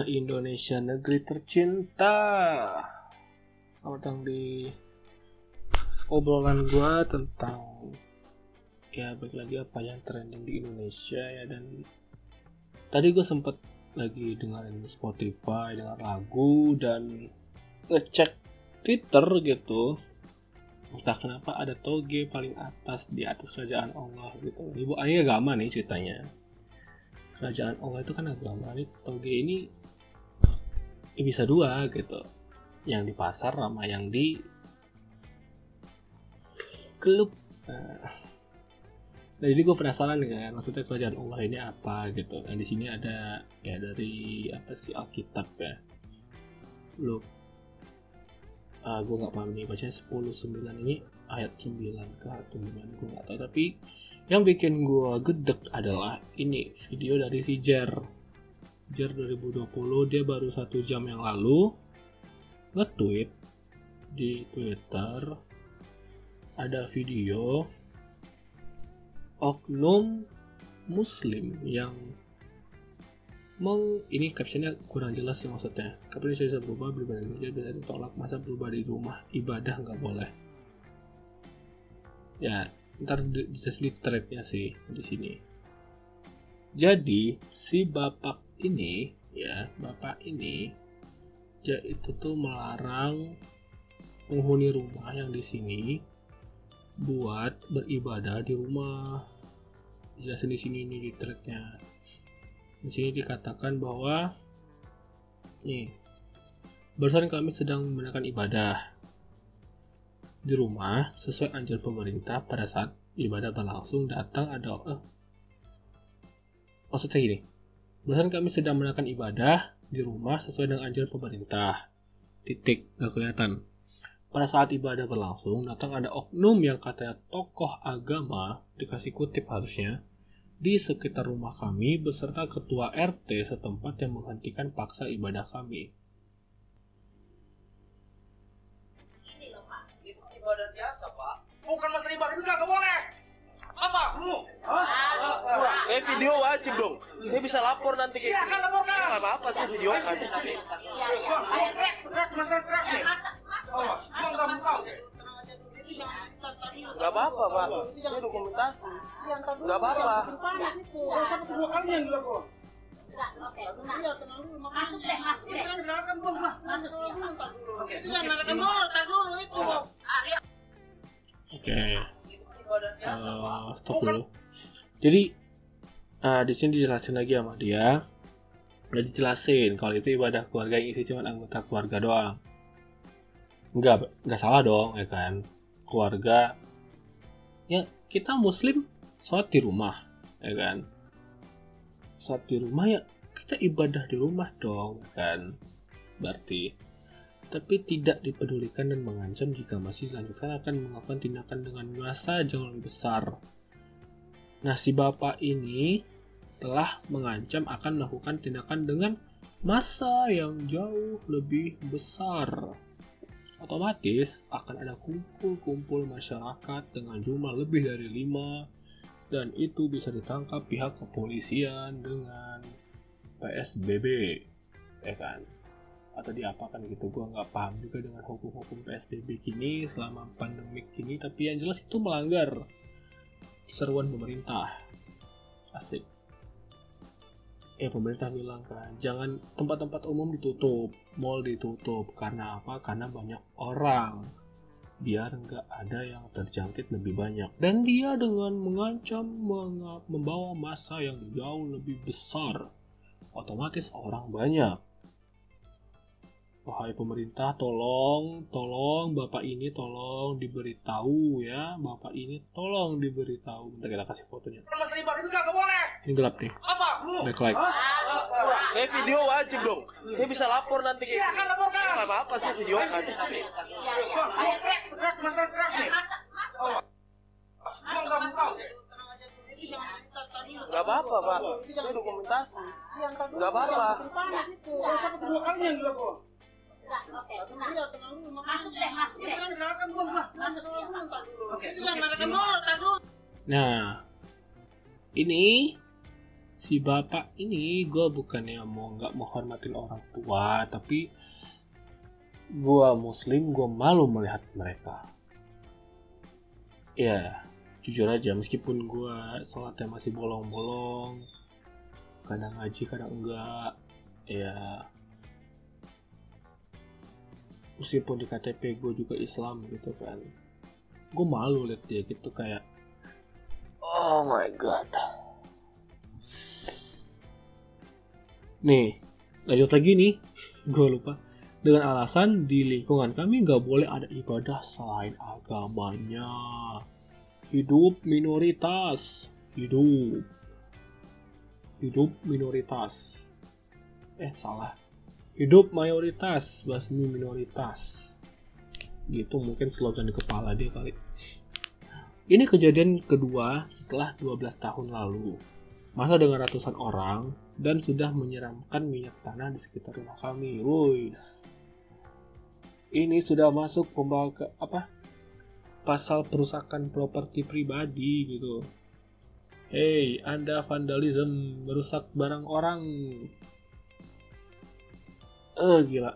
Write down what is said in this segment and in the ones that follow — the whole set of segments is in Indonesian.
Indonesia negeri tercinta. Selamat datang di obrolan gua tentang balik lagi apa yang trending di Indonesia ya. Dan tadi gue sempet lagi dengerin Spotify, dengar lagu dan ngecek Twitter gitu. Entah kenapa ada toge paling atas di atas kerajaan Allah gitu. Ibu ini agama nih ceritanya. Kerajaan Allah itu kan agama nih, toge ini bisa dua gitu, yang di pasar sama yang di klub. Nah, jadi gue penasaran kan, maksudnya kerajaan Allah ini apa gitu. Dan di sini ada ya dari apa sih, Alkitab ya. Gue nggak paham nih bacanya 10:9 ini ayat 9 ke atau gimana gue nggak tahu, tapi yang bikin gue gedek adalah ini video dari si Jer 2020. Dia baru 1 jam yang lalu nge-tweet di Twitter, ada video oknum muslim yang ini captionnya kurang jelas sih, maksudnya kapan bisa berubah beribadah di bisa ditolak, masa berubah di rumah ibadah nggak boleh ya. Ntar bisa di threadnya sih di sini. Jadi si bapak ini dia itu tuh melarang penghuni rumah yang di sini buat beribadah di rumah. Jelasin di sini nih di threadnya. Di sini dikatakan bahwa barusan kami sedang melakukan ibadah di rumah sesuai anjuran pemerintah. Pada saat ibadah berlangsung datang ada maksudnya gini, barusan kami sedang melakukan ibadah di rumah sesuai dengan anjuran pemerintah, titik, gak kelihatan. Pada saat ibadah berlangsung datang ada oknum yang katanya tokoh agama, dikasih kutip harusnya, di sekitar rumah kami beserta ketua RT setempat yang menghentikan paksa ibadah kami. Ibadah biasa, Pak. Bukan masalah ibadah itu kagak boleh. Apa? Lu? Video wajib dong. Saya bisa lapor nanti. Silakan laporkan. Enggak apa-apa sih video kan. Masalah truk nih. Awas, emang enggak mau. Enggak apa-apa, Pak. Saya dokumentasi. Enggak apa-apa. Kalau sampai 2 kali yang dilakukan. Oke, tenang dulu. Masuk deh. Sekarang dengarkan belum? Masuk dulu. Oke, Itu jangan dengarkan dulu, tar dulu itu. Oke. Stop dulu. Jadi di sini dijelasin lagi sama dia. Udah dijelasin kalau itu ibadah keluarga yang isi cuma anggota keluarga doang. Enggak salah dong ya kan. Keluarga ya, kita muslim sholat di rumah ya kan. Sholat di rumah ya kita ibadah di rumah dong kan. Berarti tapi tidak dipedulikan dan mengancam jika masih dilanjutkan akan melakukan tindakan dengan massa jauh lebih besar. Nah, si bapak ini telah mengancam akan melakukan tindakan dengan massa yang jauh lebih besar. Otomatis akan ada kumpul-kumpul masyarakat dengan jumlah lebih dari 5, dan itu bisa ditangkap pihak kepolisian dengan PSBB ya kan, atau diapakan gitu. Gue nggak paham juga dengan hukum-hukum PSBB kini selama pandemik ini, tapi yang jelas itu melanggar seruan pemerintah. Asik. Pemerintah bilang kan, jangan tempat-tempat umum ditutup, mall ditutup. Karena apa? Karena banyak orang, biar nggak ada yang terjangkit lebih banyak. Dan dia dengan mengancam membawa massa yang jauh lebih besar, otomatis orang banyak. Wahai pemerintah, tolong bapak ini tolong diberitahu ya, bapak ini tolong diberitahu. Bentar kita kasih fotonya. masalah ibadah itu kagak boleh. Ini gelap nih. Apa? Lu? Backlight. Saya video wajib dong. Saya bisa lapor nanti. Silakan laporkan. Enggak apa-apa sih video kan. Masalah truk nih. Awas, emang enggak mau. Enggak apa-apa, Pak. Saya dokumentasi. Enggak apa-apa. Kalau sampai 2 kali yang dilakukan. Oke, tenang dulu. Masuk deh. Sekarang dengarkan belum? Masuk dulu. Oke, Itu jangan dengarkan dulu, tar dulu. Nah, ini si bapak ini, gue bukannya mau nggak menghormatin orang tua, tapi gue muslim, gue malu melihat mereka. Ya, jujur aja, meskipun gue sholatnya masih bolong-bolong, kadang ngaji, kadang enggak, ya meskipun di KTP gue juga Islam gitu kan, gue malu lihat dia gitu kayak, oh my god. Nih, lanjut lagi nih, gue lupa. Dengan alasan di lingkungan kami nggak boleh ada ibadah selain agamanya. Hidup minoritas, hidup minoritas. Salah. Hidup mayoritas, basmi minoritas. Gitu mungkin slogan di kepala dia kali. Ini kejadian kedua setelah 12 tahun lalu. Masa dengan ratusan orang dan sudah menyiramkan minyak tanah di sekitar rumah kami. Wuis. Ini sudah masuk pasal perusakan properti pribadi gitu. Hey, Anda vandalisme, merusak barang orang. Gila.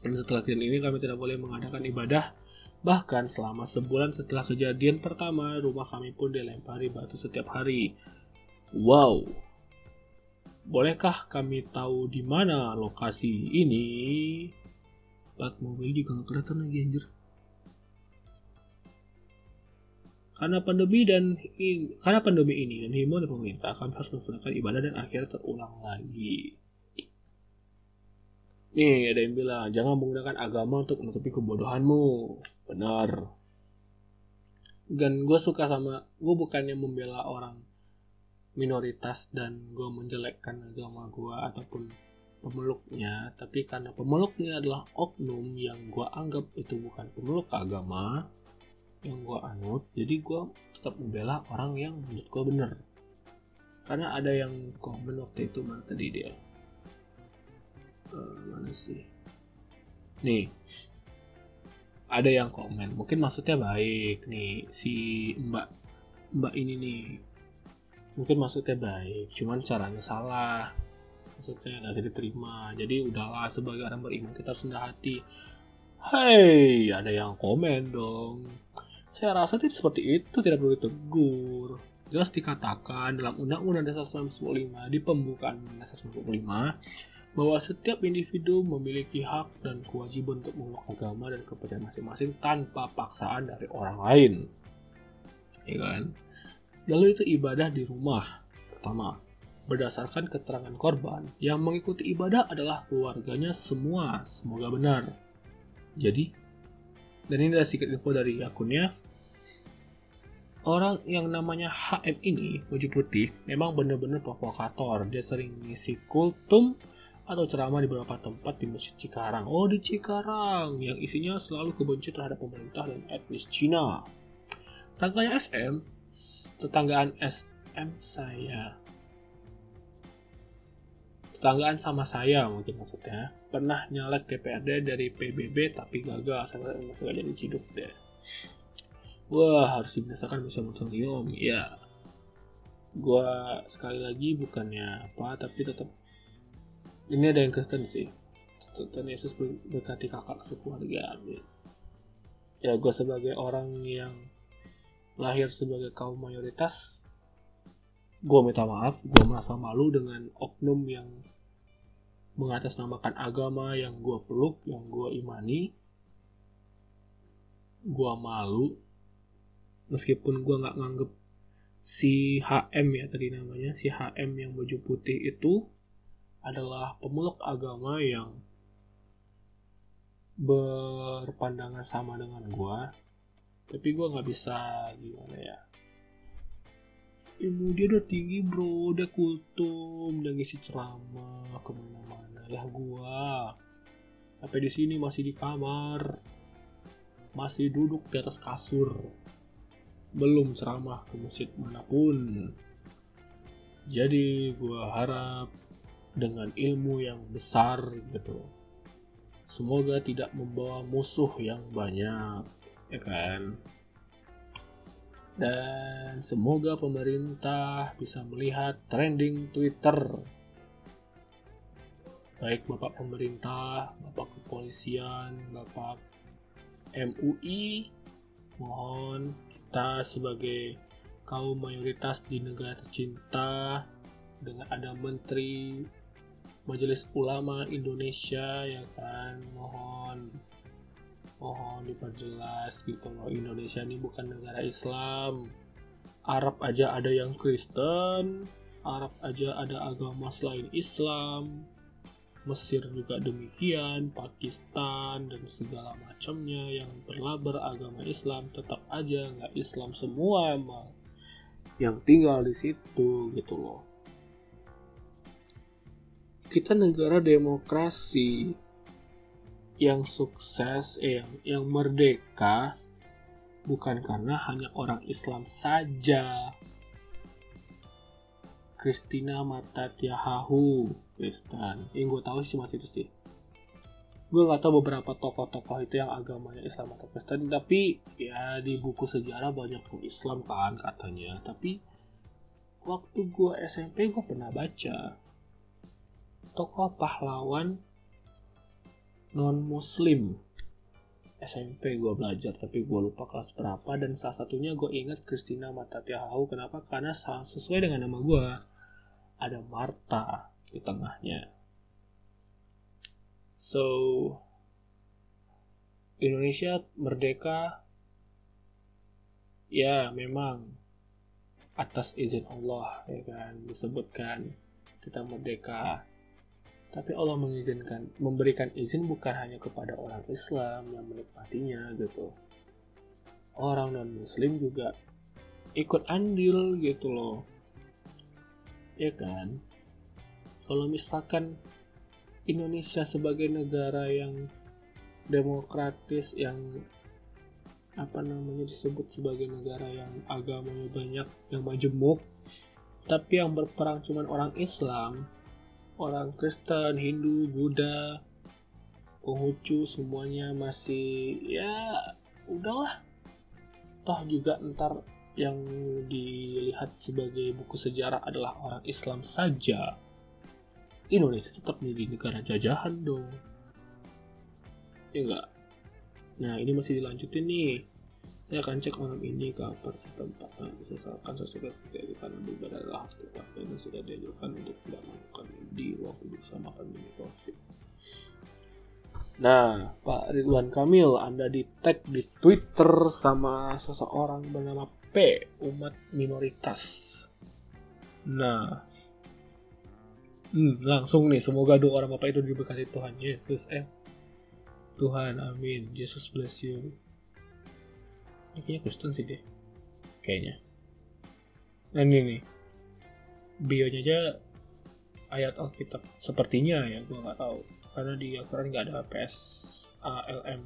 Dan setelah kejadian ini kami tidak boleh mengadakan ibadah. Bahkan selama sebulan setelah kejadian pertama, rumah kami pun dilempari batu setiap hari. Wow. Bolehkah kami tahu di mana lokasi ini? Plat mobil juga gak kelihatan lagi anjir. Karena pandemi ini dan himbauan dari pemerintah, kami harus melaksanakan ibadah dan akhirnya terulang lagi. Nih, ada yang bilang, jangan menggunakan agama untuk menutupi kebodohanmu. Benar. Dan gue bukannya membela orang minoritas dan gue menjelekkan agama gue ataupun pemeluknya, tapi karena pemeluknya adalah oknum yang gue anggap itu bukan pemeluk agama yang gue anut, jadi gue tetap membela orang yang menurut gue bener. Karena ada yang komen waktu itu, mana tadi dia? Mana sih? Nih, ada yang komen, mungkin maksudnya baik nih, si mbak ini nih, mungkin maksudnya baik, cuman caranya salah. Maksudnya nggak bisa diterima. Jadi udahlah, sebagai orang beriman kita harus rendah hati. Hei, ada yang komen dong. Saya rasa tidak seperti itu, tidak perlu ditegur. Jelas dikatakan dalam Undang-Undang Dasar 1945 di pembukaan Dasar 1945 bahwa setiap individu memiliki hak dan kewajiban untuk memeluk agama dan kepercayaan masing-masing tanpa paksaan dari orang lain. Ya kan? Lalu itu ibadah di rumah. Pertama, berdasarkan keterangan korban, yang mengikuti ibadah adalah keluarganya semua. Semoga benar. Jadi, dan ini adalah sedikit info dari akunnya. Orang yang namanya HM ini, baju putih, memang benar-benar provokator. Dia sering ngisi kultum atau ceramah di beberapa tempat di Masjid Cikarang. Oh, di Cikarang, yang isinya selalu kebenci terhadap pemerintah dan etnis Cina. Tetanggaan sama saya mungkin maksudnya, pernah nyalek DPRD dari PBB tapi gagal, sampai masih gak jadi ciduk deh. Wah, harus dibinasakan bisa moratorium. Ya, gua sekali lagi bukannya apa, tapi tetap ini ada yang Kristen sih. Tuhan Yesus berkati kakak sekeluarga. Ya, gua sebagai orang yang lahir sebagai kaum mayoritas, gue minta maaf, gue merasa malu dengan oknum yang mengatasnamakan agama yang gue peluk, yang gue imani. Gue malu, meskipun gue gak nganggep si HM ya tadi namanya, si HM yang baju putih itu adalah pemeluk agama yang berpandangan sama dengan gue. Tapi gue gak bisa, gimana ya, ilmu dia udah tinggi bro, udah kultum, udah ngisi ceramah kemana-mana. Lah gua sampai di sini masih di kamar, masih duduk di atas kasur, belum ceramah ke masjid manapun. Jadi gua harap dengan ilmu yang besar gitu, semoga tidak membawa musuh yang banyak, ya kan? Dan semoga pemerintah bisa melihat trending Twitter. Baik Bapak pemerintah, Bapak kepolisian, Bapak MUI, mohon kita sebagai kaum mayoritas di negara tercinta dengan ada Menteri Majelis Ulama Indonesia ya kan, mohon diperjelas gitu loh, Indonesia ini bukan negara Islam. Arab aja ada yang Kristen, Arab aja ada agama selain Islam, Mesir juga demikian, Pakistan dan segala macamnya yang beragama Islam, tetap aja nggak Islam semua emang yang tinggal di situ gitu loh. Kita negara demokrasi yang sukses, yang merdeka bukan karena hanya orang Islam saja. Christina Matatiahahu Kristen, yang gue tahu sih masih itu sih. Gue nggak tahu beberapa tokoh-tokoh itu yang agamanya Islam atau Kristen, tapi ya di buku sejarah banyak yang Islam kan katanya. Tapi waktu gue SMP gue pernah baca tokoh pahlawan non-Muslim. SMP gue belajar, tapi gue lupa kelas berapa, dan salah satunya gue ingat Christina Matatiahahu. Kenapa? Karena sesuai dengan nama gue, ada Marta di tengahnya. So, Indonesia merdeka, ya memang atas izin Allah, ya kan, disebutkan kita merdeka. Tapi Allah memberikan izin bukan hanya kepada orang Islam yang menikmatinya gitu. Orang non-Muslim juga ikut andil gitu loh. Ya kan? Kalau misalkan Indonesia sebagai negara yang demokratis, yang disebut sebagai negara yang agamanya banyak, yang majemuk, tapi yang berperang cuma orang Islam, orang Kristen, Hindu, Buddha, Konghucu, semuanya masih ya udahlah. Toh juga ntar yang dilihat sebagai buku sejarah adalah orang Islam saja. Indonesia tetap menjadi negara jajahan dong. Ya enggak? Nah ini masih dilanjutin nih. Saya akan cek malam ini kabar tempat misalkan sesuatu karena beribadah adalah hal tempatnya yang sudah diajarkan untuk tidak melakukan di waktu bersama pandemi COVID. Nah, Pak Ridwan Kamil, Anda di tag di Twitter sama seseorang bernama P, umat minoritas. Nah, langsung nih, semoga doa orang Bapak itu diberkati Tuhan Yesus. Tuhan, amin. Jesus bless you. Ini kayaknya Kristen sih deh. Kayaknya. Nah ini nih. Bionya aja ayat Alkitab. Sepertinya ya, gue gak tahu. Karena di Al-Quran gak ada PSALM.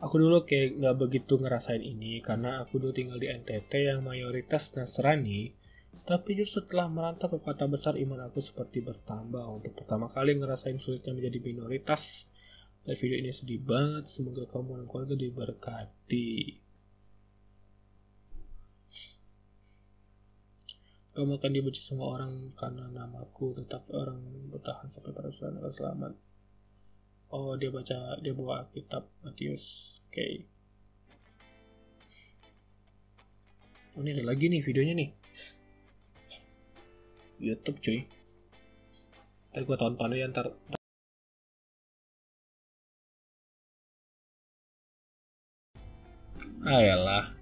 Aku dulu kayak gak begitu ngerasain ini. Karena aku dulu tinggal di NTT yang mayoritas Nasrani. Tapi justru setelah merantau ke kota besar, iman aku seperti bertambah. Untuk pertama kali ngerasain sulitnya menjadi minoritas. Dan video ini sedih banget. Semoga kamu dan keluarga diberkati. Kamu akan dibenci semua orang karena namaku, tetapi orang bertahan sampai pada suatu akan selamat. Oh, dia bawa kitab Matius. Oke. Oh, ini ada lagi nih videonya nih. YouTube cuy. Ntar gue tonton aja ntar. Ayolah.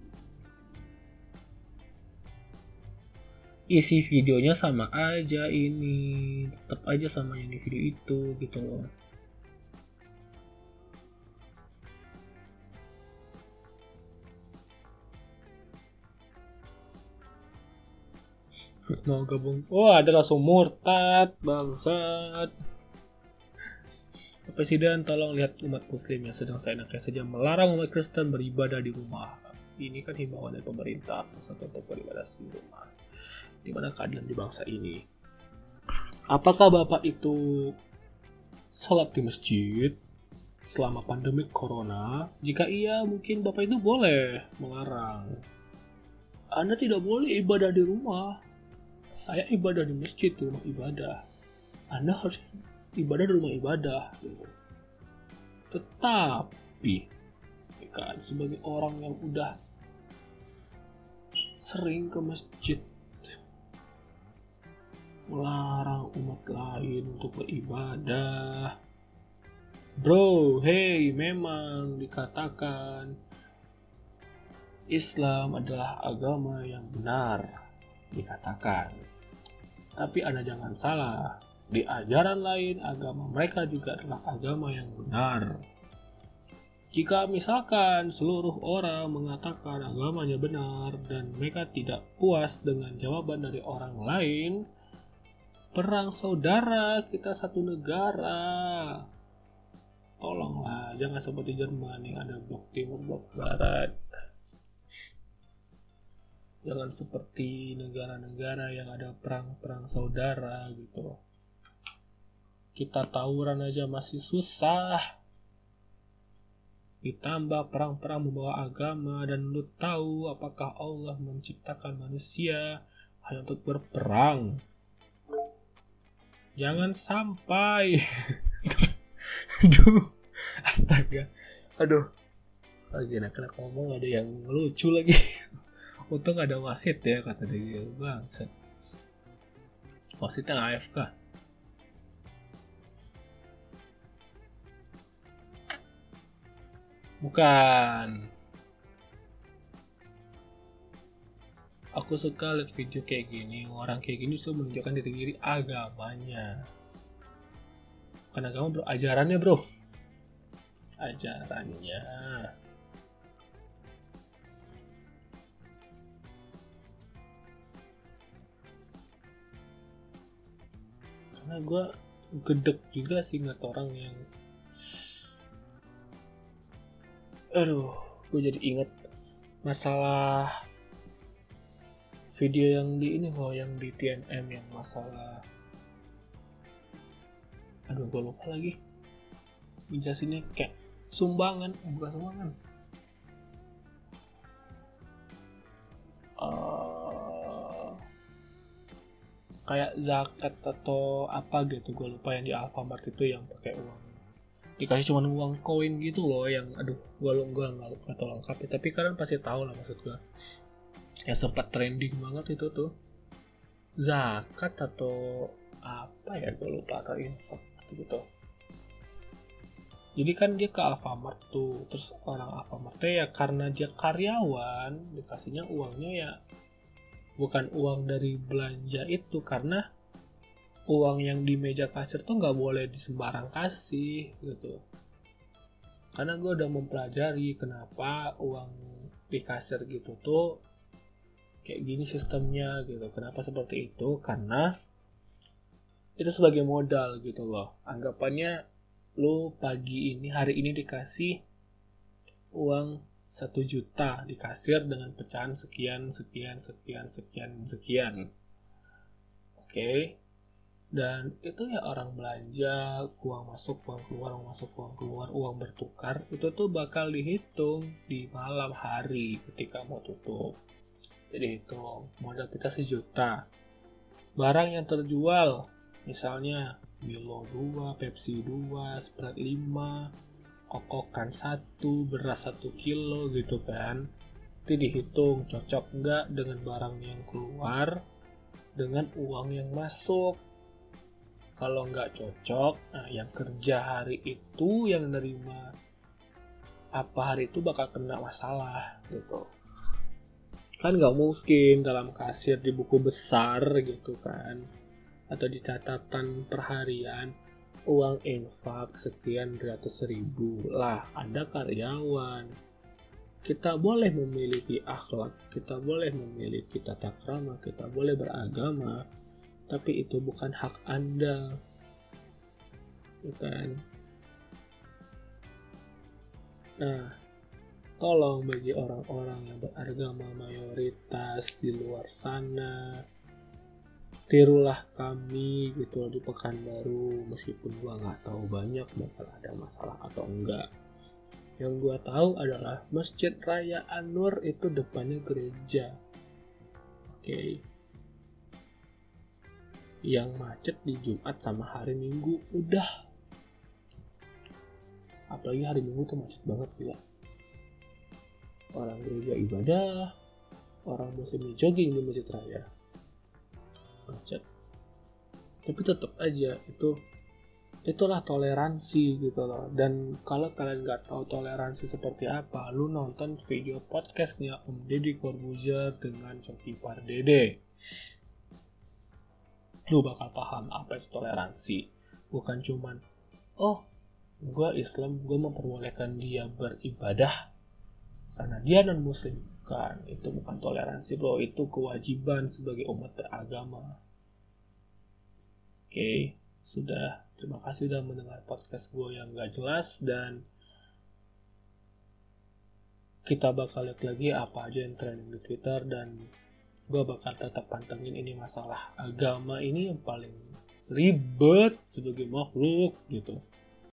Isi videonya sama aja ini. Tetap aja sama yang di video itu gitu loh. Mau gabung, ada langsung murtad, bangsat. Presiden tolong lihat umat muslim yang sedang seenaknya saja melarang umat Kristen beribadah di rumah. Ini kan himbauan dari pemerintah untuk beribadah di rumah. Di mana keadilan di bangsa ini? Apakah Bapak itu sholat di masjid selama pandemi corona? Jika iya, mungkin Bapak itu boleh melarang. Anda tidak boleh ibadah di rumah. Saya ibadah di masjid, di rumah ibadah. Anda harus ibadah di rumah ibadah. Gitu. Tetapi, kan sebagai orang yang udah sering ke masjid, melarang umat lain untuk beribadah. Bro, hey, memang dikatakan Islam adalah agama yang benar, dikatakan. Tapi Anda jangan salah, di ajaran lain agama mereka juga adalah agama yang benar. Jika misalkan seluruh orang mengatakan agamanya benar dan mereka tidak puas dengan jawaban dari orang lain, perang saudara, kita satu negara. Tolonglah, jangan seperti Jerman yang ada blok timur, blok barat. Jangan seperti negara-negara yang ada perang-perang saudara gitu. Kita tawuran aja masih susah. Ditambah perang-perang membawa agama, dan lu tahu apakah Allah menciptakan manusia hanya untuk berperang? Jangan sampai. Aduh, astaga. Aduh. Lagi nak ngomong ada yang lucu lagi. Untung ada wasit ya, kata dia. Bangsat. Wasitnya AFK. Bukan. Aku suka lihat video kayak gini. Orang kayak gini suka menunjukkan diri agamanya. Bukan agama bro, ajarannya bro. Ajarannya. Karena gue gedek juga sih ngeliat orang yang, aduh, gue jadi inget masalah video yang di ini loh, yang di TNM yang masalah, aduh gue lupa lagi menjelasinnya, kayak sumbangan, bukan sumbangan, kayak zakat atau apa gitu, gue lupa, yang di Alfamart itu yang pakai uang, dikasih cuma uang koin gitu loh, yang aduh gue nggak tahu lengkapnya, tapi kalian pasti tahu lah maksud gue, yang sempat trending banget itu tuh, zakat atau apa ya, gue lupa, atau infak gitu. Jadi kan dia ke Alfamart tuh, terus orang Alfamartnya ya karena dia karyawan, dikasihnya uangnya ya bukan uang dari belanja itu, karena uang yang di meja kasir tuh nggak boleh disembarang kasih gitu. Karena gue udah mempelajari kenapa uang di kasir gitu tuh kayak gini sistemnya gitu. Kenapa seperti itu? Karena itu sebagai modal gitu loh. Anggapannya lu pagi ini, hari ini dikasih uang 1 juta di kasir dengan pecahan sekian. Oke. Dan itu ya orang belanja, uang masuk, uang keluar, uang masuk, uang keluar, uang bertukar, itu tuh bakal dihitung di malam hari ketika mau tutup. Jadi hitung, modal kita 1 juta. Barang yang terjual, misalnya Milo 2, Pepsi 2, Sprite 5, kokokan 1, beras 1 kilo gitu kan. Itu dihitung cocok nggak dengan barang yang keluar dengan uang yang masuk. Kalau nggak cocok, nah yang kerja hari itu, yang nerima apa hari itu bakal kena masalah gitu. Kan nggak mungkin dalam kasir di buku besar gitu kan, atau di catatan perharian, uang infak sekian ratus ribu. Lah, Anda karyawan. Kita boleh memiliki akhlak, kita boleh memiliki tata krama, kita boleh beragama, tapi itu bukan hak Anda. Bukan. Nah, tolong bagi orang-orang yang beragama mayoritas di luar sana, tirulah kami gitu di Pekanbaru, meskipun gua nggak tahu banyak bakal ada masalah atau enggak. Yang gua tahu adalah Masjid Raya Anwar itu depannya gereja. Oke. Yang macet di Jumat sama hari Minggu udah. Apalagi hari Minggu tuh macet banget gila. Orang gereja ibadah, orang muslim jogging di Masjid Raya. Macet. Tapi tetap aja itulah toleransi gitu loh. Dan kalau kalian nggak tahu toleransi seperti apa, lu nonton video podcastnya Om Deddy Corbuzier dengan Coki Pardede, lu bakal paham apa itu toleransi. Bukan cuman gue Islam, gue memperbolehkan dia beribadah karena dia non muslim. Bukan, itu bukan toleransi bro, itu kewajiban sebagai umat beragama. Oke, sudah. Terima kasih sudah mendengar podcast gue yang gak jelas, dan kita bakal lihat lagi apa aja yang trending di Twitter, dan gue bakal tetap pantengin ini masalah agama ini yang paling ribet sebagai makhluk gitu.